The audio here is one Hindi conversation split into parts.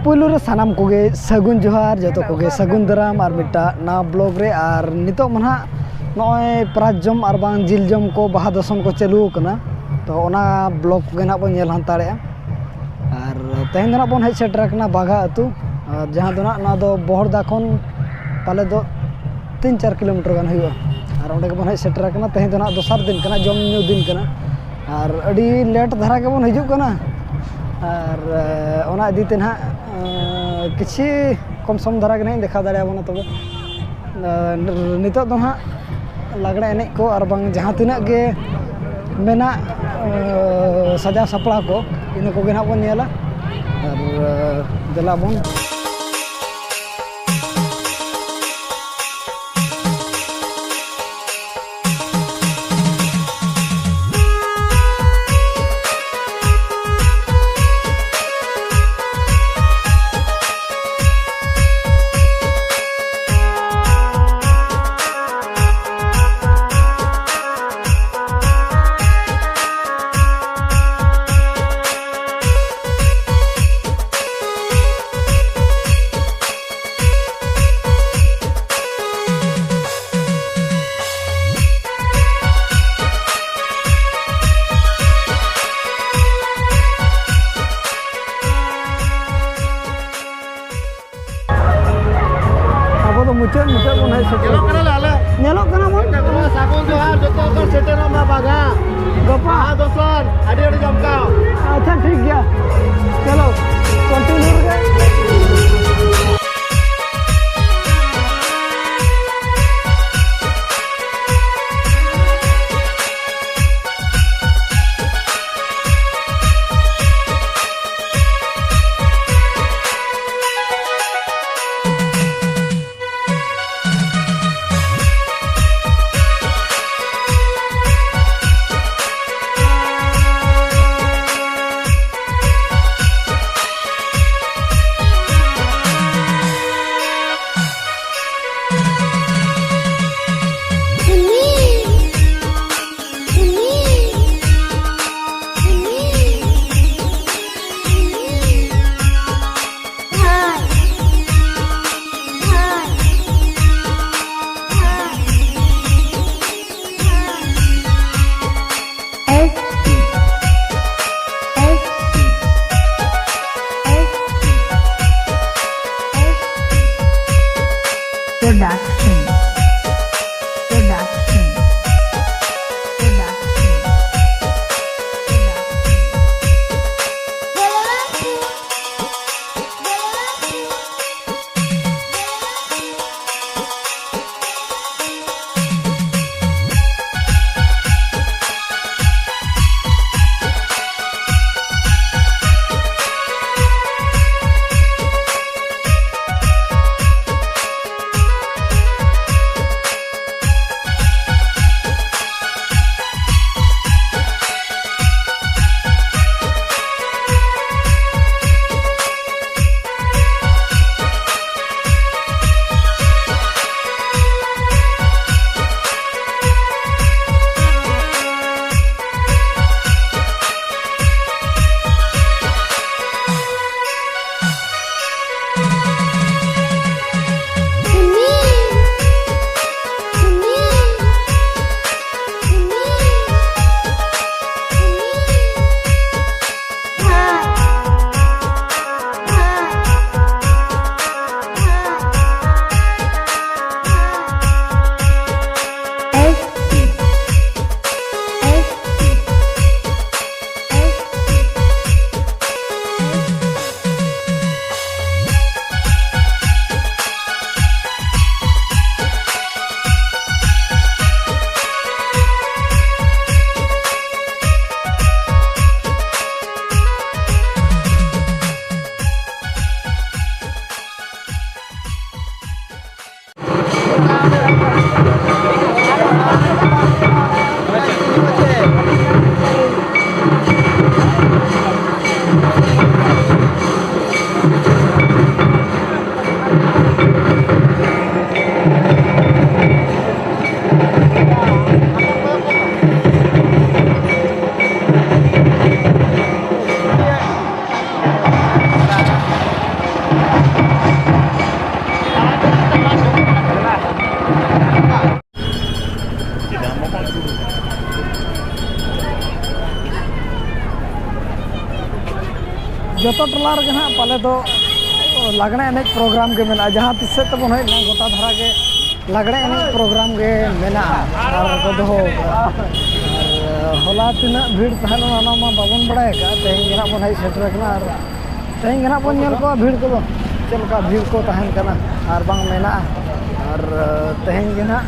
पुलू रे सानाम कोगे सगुन जोहार जो कोगे सगुन दराम और मिट्टा ना ब्लॉग रे और नितो मना नॉय प्राज जम और बांग जिल जम को बाहा दसम को चालू कना तो ओना ब्लॉग कोगे ना बन नेल हंताड़े और तेहन दना बन हेज सेटर कना बागा अतु और जहां दो ना दो बहरदा खन पाले दो 3-4 किलोमीटर गान हुआ और ओंडे बन हेज सेटर कना तेहन दना दोसर दिन कना जम न्यू दिन कना और अड़ी लेट धारा के बन हिजु कना और ओना इदीते ना किसी कम सम धारा के नहीं देखा दाड़े बना तबे नितो दो ना लागड़ा एने को और बांग जहां तिना के मेना सजा सपड़ा को इन को ना बन नेला और देला बन मुचल बन है नेलो कना मन सागुन जोहार जतो को सेटर मा बागा गपा दोसर आडी आडी जमकाओ अच्छा ठीक गया चलो कंटिन्यू जोतो टोला रगे ना पाले तो लागणे एने प्रोग्राम के मेना जहाँ तिस से तबन है ना गोटा धरा के लागणे एने प्रोग्राम के मेना और को दो होला तिना भीड़ तहन ना मा बाबन बड़ाय का तेन जना बन है सेटर कना और तेन जना बन नेल को भीड़ को चल का भीड़ को तहन कना और बांग मेना और तेन जना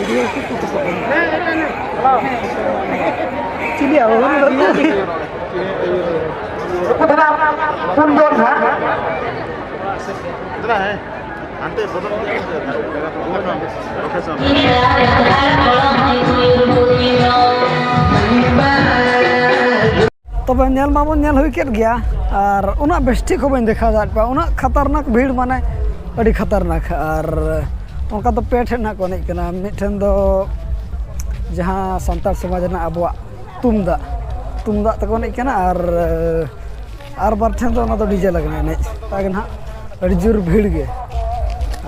वीडियो को कुछ चलिए आओ कितना है अंते बदल प्रोफेसर तबे नेल माबन नेल हुई केट गया और उना बेस्टी को बन देखा दाट पा उना खतरनाक भीड़ माने अड़ी खतरनाक और उनका तो पेट ना को नहीं कना मिठन दो जहां संताल समाज ना अबवा तुमदा तको नहीं कना और बार ठन तो ना तो डीजे लगना नहीं तागन हा अड़ी जोर भीड़ गे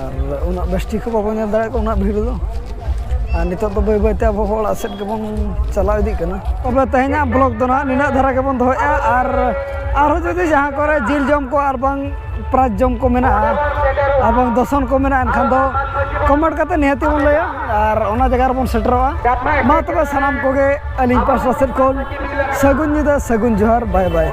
और उना बेस्टी को बाबन नेल दाड़े को उना भीड़ दो नितो तो बै बैते अब होड़ सेट के बन चला इदी कना तबे तहेना ब्लॉग दो ना निना धारा के बन दोया और जदि जहां करे जिल जम को और बांग प्राज जम को मेना और बांग दर्शन को मेना एनखान दो कमेंट करते निहती बन लया और ओना जगह बन सेटरवा मा तबे सनाम कोगे अली पास सेट को सगुन निदा सगुन जोहार बाय बाय।